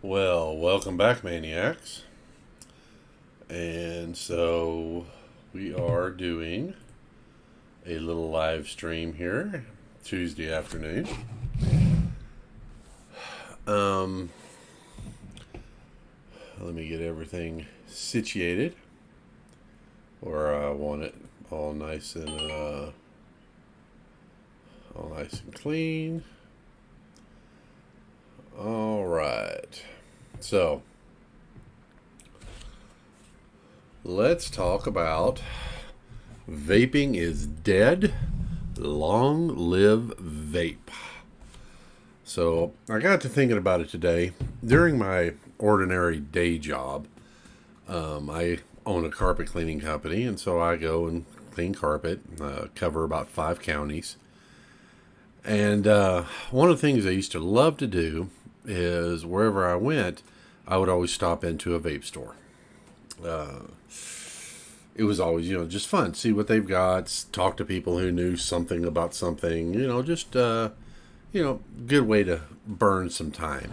Well, welcome back, Maniacs. And so we are doing a little live stream here, Tuesday afternoon. Um, Let me get everything situated, where I want it all nice and clean. All right. So let's talk about vaping is dead. Long live vape. So I got to thinking about it today. During my ordinary day job, I own a carpet cleaning company, and so I go and clean carpet, cover about 5 counties. And one of the things I used to love to do is wherever I went, I would always stop into a vape store. It was always, just fun. See what they've got, talk to people who knew something about something, just, good way to burn some time.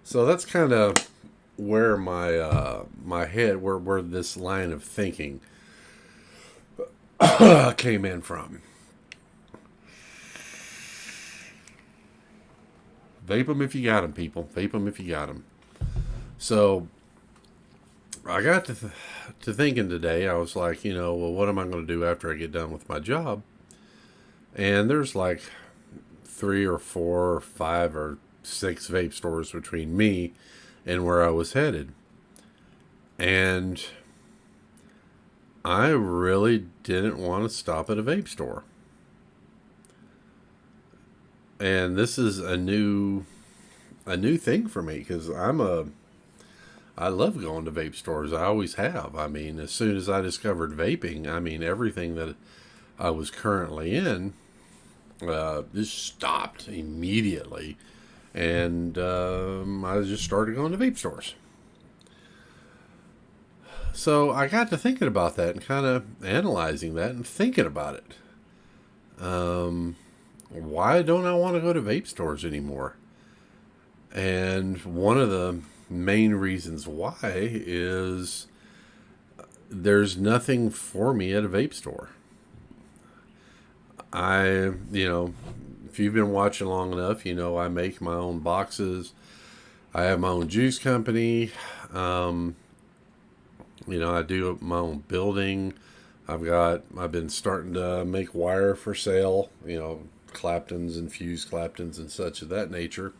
So that's kind of where my head, where this line of thinking came in from. Vape them if you got them, people. Vape them if you got them. So I got to thinking today. I was like, well, what am I going to do after I get done with my job? And there's like 3 or 4 or 5 or 6 vape stores between me and where I was headed. And I really didn't want to stop at a vape store. And this is a new thing for me, because I love going to vape stores. I always have. I mean, as soon as I discovered vaping, everything that I was currently in just stopped immediately, and I just started going to vape stores. So I got to thinking about that and kind of analyzing that and thinking about it. Why don't I want to go to vape stores anymore? And one of the main reasons why is there's nothing for me at a vape store. If you've been watching long enough, I make my own boxes. I have my own juice company. I do my own building. I've been starting to make wire for sale, Claptons and fused Claptons and such of that nature.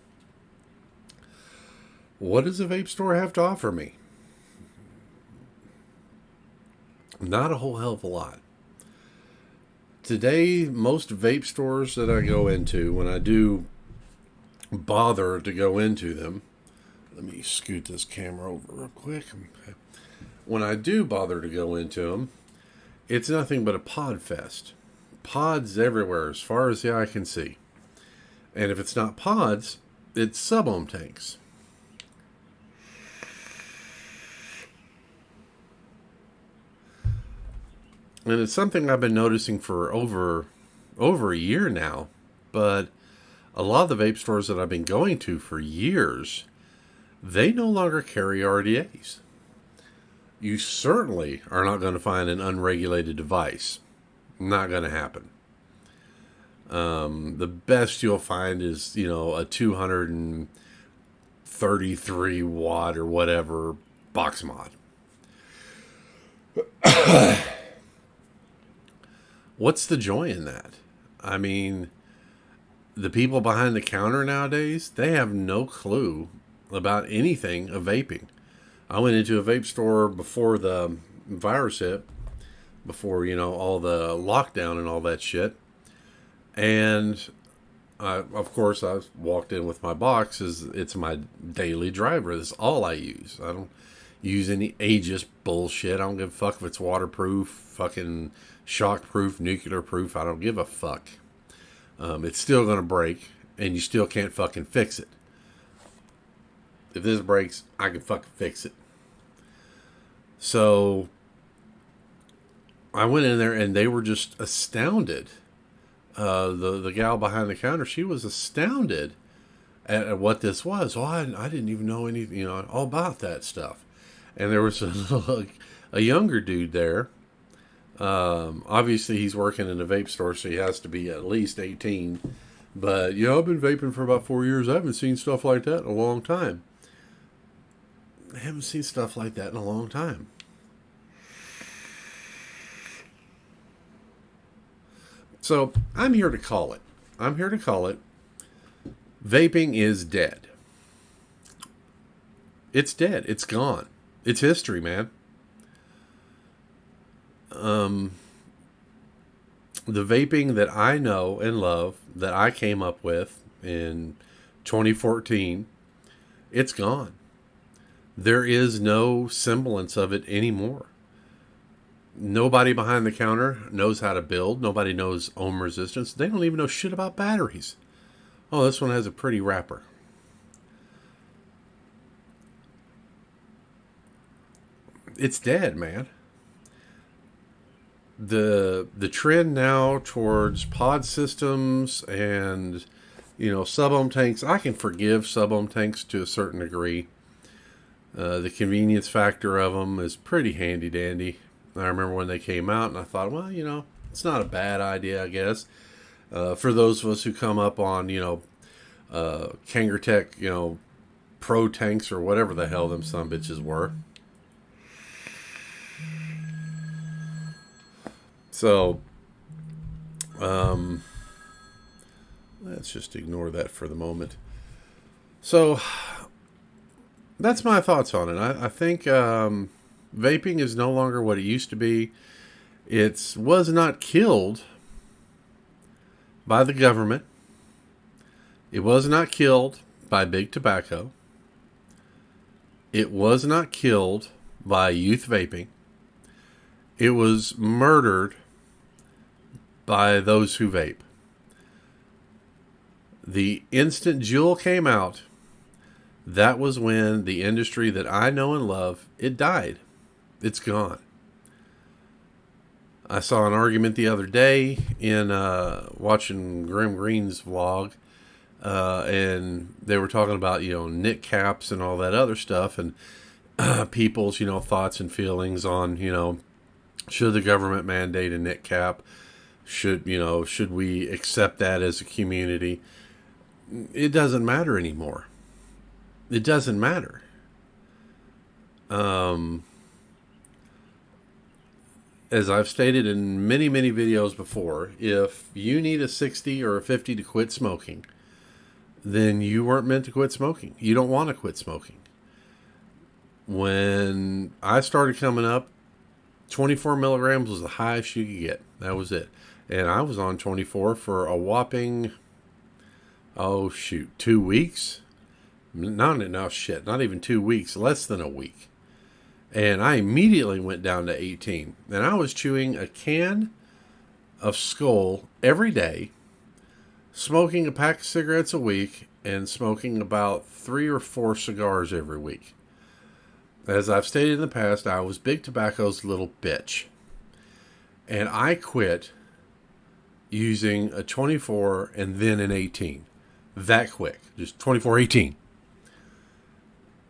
What does a vape store have to offer me? Not a whole hell of a lot. Today, most vape stores that I go into, when I do bother to go into them, let me scoot this camera over real quick. Okay. When I do bother to go into them, it's nothing but a pod fest. Pods everywhere as far as the eye can see. And if it's not pods, it's sub-ohm tanks. And it's something I've been noticing for over a year now. But a lot of the vape stores that I've been going to for years, they no longer carry RDAs. You certainly are not going to find an unregulated device. Not going to happen. The best you'll find is, a 233 watt or whatever box mod. What's the joy in that? The people behind the counter nowadays, they have no clue about anything of vaping. I went into a vape store before the virus hit, before, all the lockdown and all that shit. And of course, I walked in with my box. It's my daily driver. That's all I use. I don't use any aegis bullshit. I don't give a fuck if it's waterproof, fucking shockproof, nuclear proof. I don't give a fuck. It's still going to break, and you still can't fucking fix it. If this breaks, I can fucking fix it. So I went in there, and they were just astounded. The gal behind the counter, she was astounded at what this was. Well, I didn't even know anything, all about that stuff. And there was a younger dude there. Obviously, he's working in a vape store, so he has to be at least 18. But, I've been vaping for about 4 years. I haven't seen stuff like that in a long time. I haven't seen stuff like that in a long time. So, I'm here to call it. Vaping is dead. It's dead. It's gone. It's history, man. The vaping that I know and love, that I came up with in 2014, it's gone. There is no semblance of it anymore. Nobody behind the counter knows how to build. Nobody knows ohm resistance. They don't even know shit about batteries. Oh, this one has a pretty wrapper. It's dead, man. The trend now towards pod systems and sub-ohm tanks, I can forgive sub-ohm tanks to a certain degree. The convenience factor of them is pretty handy dandy. I remember when they came out and I thought, well, it's not a bad idea, I guess. For those of us who come up on, Kangertech, Pro tanks or whatever the hell them some bitches were. So, let's just ignore that for the moment. So, that's my thoughts on it. I think vaping is no longer what it used to be. It was not killed by the government. It was not killed by big tobacco. It was not killed by youth vaping. It was murdered by those who vape. The instant Juul came out, that was when the industry that I know and love, it died. It's gone. I saw an argument the other day in watching Grim Green's vlog, and they were talking about, knit caps and all that other stuff, and people's, thoughts and feelings on, should the government mandate a knit cap? Should we accept that as a community? It doesn't matter anymore. It doesn't matter. As I've stated in many, many videos before, if you need a 60 or a 50 to quit smoking, then you weren't meant to quit smoking. You don't want to quit smoking. When I started coming up, 24 milligrams was the highest you could get. That was it. And I was on 24 for a whopping, 2 weeks? Not even 2 weeks, less than a week. And I immediately went down to 18. And I was chewing a can of Skull every day, smoking a pack of cigarettes a week, and smoking about 3 or 4 cigars every week. As I've stated in the past, I was Big Tobacco's little bitch. And I quit using a 24 and then an 18. That quick. Just 24-18.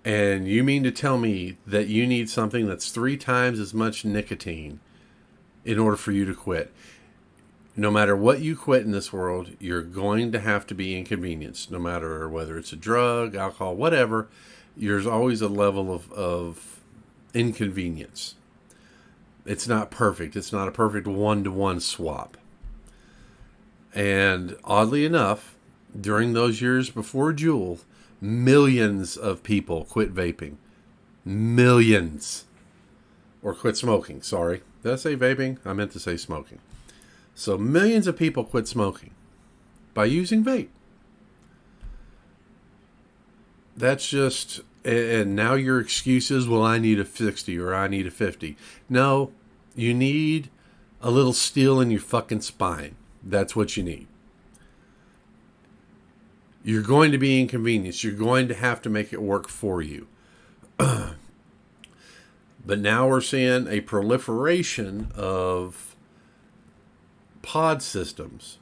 And you mean to tell me that you need something that's 3 times as much nicotine in order for you to quit? No matter what you quit in this world, you're going to have to be inconvenienced. No matter whether it's a drug, alcohol, whatever, there's always a level of inconvenience. It's not perfect. It's not a perfect one-to-one swap. And oddly enough, during those years before Juul, millions of people quit vaping. Millions. Or quit smoking, sorry. Did I say vaping? I meant to say smoking. So millions of people quit smoking by using vape. That's just, and now your excuse is, well, I need a 60 or I need a 50. No, you need a little steel in your fucking spine. That's what you need. You're going to be inconvenienced. You're going to have to make it work for you. But now we're seeing a proliferation of pod systems.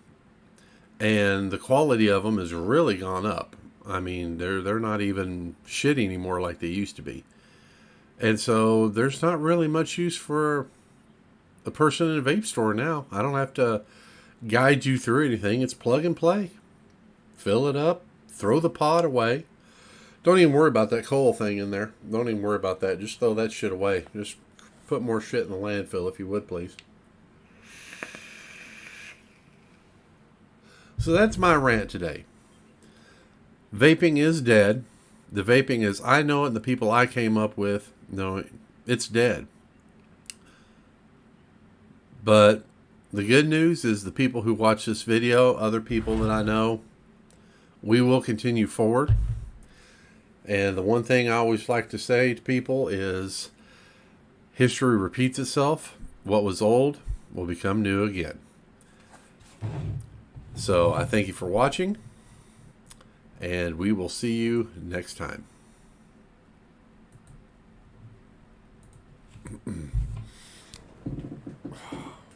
And the quality of them has really gone up. I mean, they're not even shit anymore like they used to be. And so there's not really much use for a person in a vape store now. I don't have to guide you through anything. It's plug and play. Fill it up, throw the pod away. Don't even worry about that coal thing in there. Don't even worry about that. Just throw that shit away. Just put more shit in the landfill if you would, please. So that's my rant today. Vaping is dead. The vaping as I know it and the people I came up with, no, it's dead. But the good news is the people who watch this video, other people that I know, we will continue forward. And the one thing I always like to say to people is history repeats itself. What was old will become new again. So I thank you for watching, and we will see you next time.